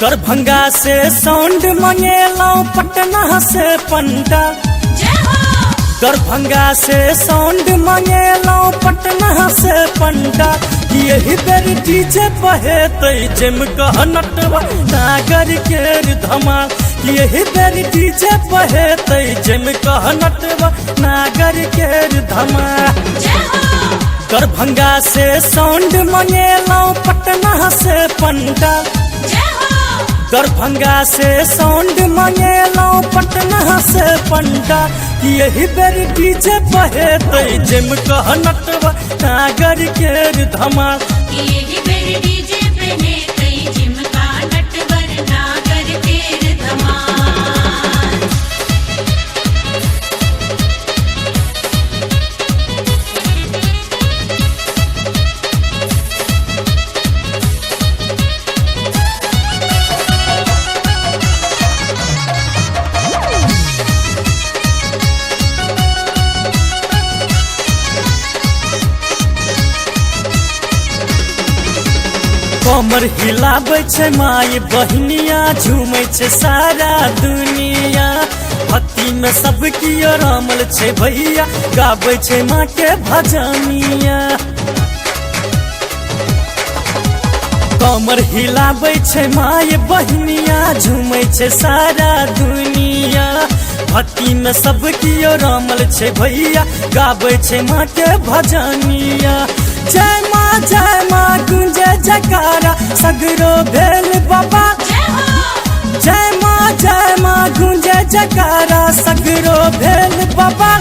दरभंगा से साउंड मंगेलौ पटना से पंडा। दरभंगा से साउंड मंगेलौ पटना से पंडा। यही बेर डीजे बहेतै जिम कह नटवा नागर के धमाल। यही बेर डीजे बहेतै जिम कह नटवा नागर के धमाल। दरभंगा से साउंड मंगेलौ पटना से पंडा। दरभंगा से साउंड मंगेलौ पटना से पंडा। यही बेर डीजे बहेतै जिम कह नटवा नागर के धमाल। यही बेर डीजे बहेतै जिम कह नटवा नागर के धमाल। कमर हिलाबै छै माय बहनिया, झूमै छै सारा दुनिया। भक्ति में सब कियो रामल छै भैया, गाबै छै माँ के भजनिया। कमर हिलाबै छै माय बहनिया, झूमै छै सारा दुनिया। भक्ति में सब कियो रामल छै भैया, गाबै छै माँ के भजनिया। जय माँ गुंजे जयकारा सगरो भेल बाबा। जय माँ गुंजे जयकारा सगरो भेल बाबा।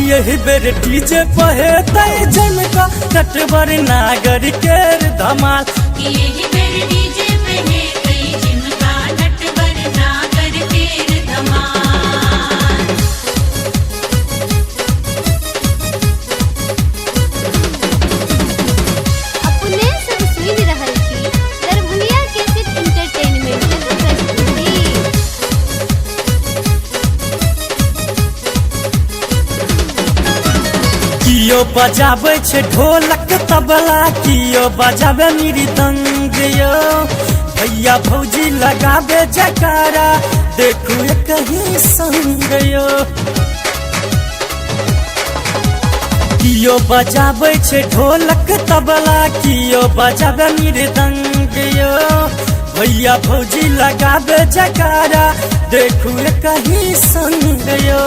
यही बेर डीजे बहेतै जिम कह नटवा नागर के धमाल। यही बेर डीजे बहेतै जिम कह नटवा नागर के धमाल। कियो बजाबै छै ढोलक तबला, कियो बजाबै मृदंग यो। भैया भौजी लगाबे जयकारा देखू कहीं संग यो। कियो बजाबै छै ढोलक तबला, कियो बजाबै मृदंग यो। भैया भौजी लगाबे जयकारा देखू कहीं संग यो।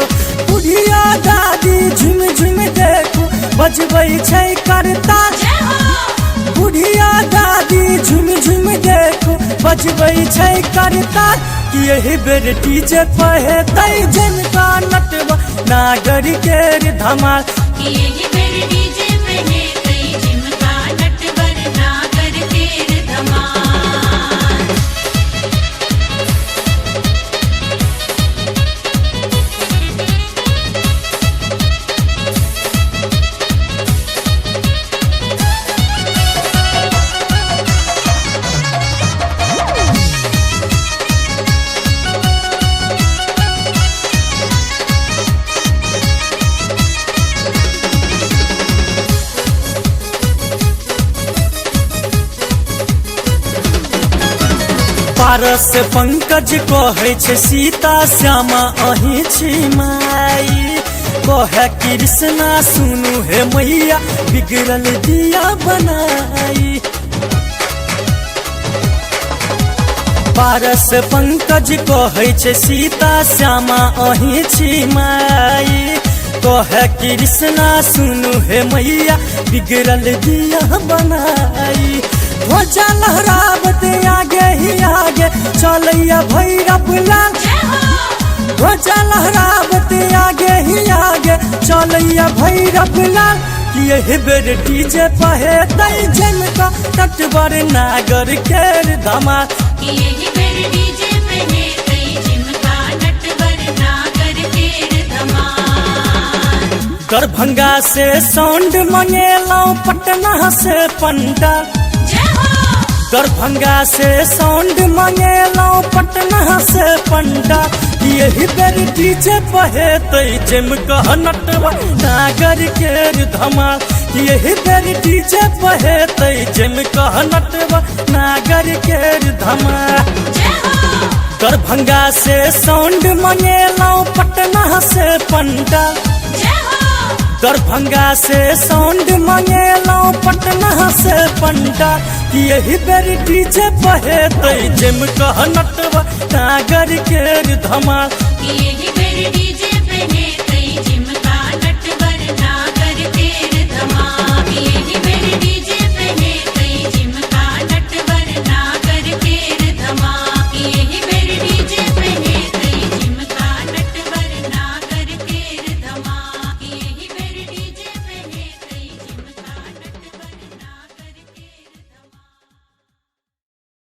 बुढ़िया दादी झुम झुम देखू बजबै छै करताल। बुढ़िया दादी झुम झुम देखू बजबै छै करताल। यही बेर डीजे बहेतै जिम कह नटवा नागर के धमाल। यही बेर डीजे बहेतै जिम कह नटवा नागर के धमाल। पारस पंकज कहै छै सीता श्यामा अहीं छी माई। कहे कृष्णा सुनू हे मैया बिगड़ल दिया बनाई। पारस पंकज कहै छै सीता श्यामा अहीं छी माई। कहे कृष्णा सुनू हे मैया बिगड़ल दिया बनाई। ध्वजा लहरावत आगे ही आगे चलैया भैरव लाल। ध्वजा लहरावत आगे ही आगे चलैया भैरव लाल। यही बेर डीजे बहेतै जिम कह नटवा नागर के धमाल। यही बेर डीजे बहेतै जिम कह नटवा नागर के धमाल। दरभंगा से साउंड मंगेलौ पटना से पंडा। दरभंगा से साउंड मंगेलौ पटना से पंडा। यही बेर डीजे बहेतै जिम कह नटवा नागर के धमाल। यही बेर डीजे बहेतै जिम कह नटवा नागर केर धमाल। जय हो दरभंगा से साउंड मंगेलौं पटना से पंडा। जय हो दरभंगा से साउंड मंगेलौं पटना से पंडा। यही बेर डीजे बहेतै जिम कह नटवा नागर केर धमाल। यही बेर डीजे पे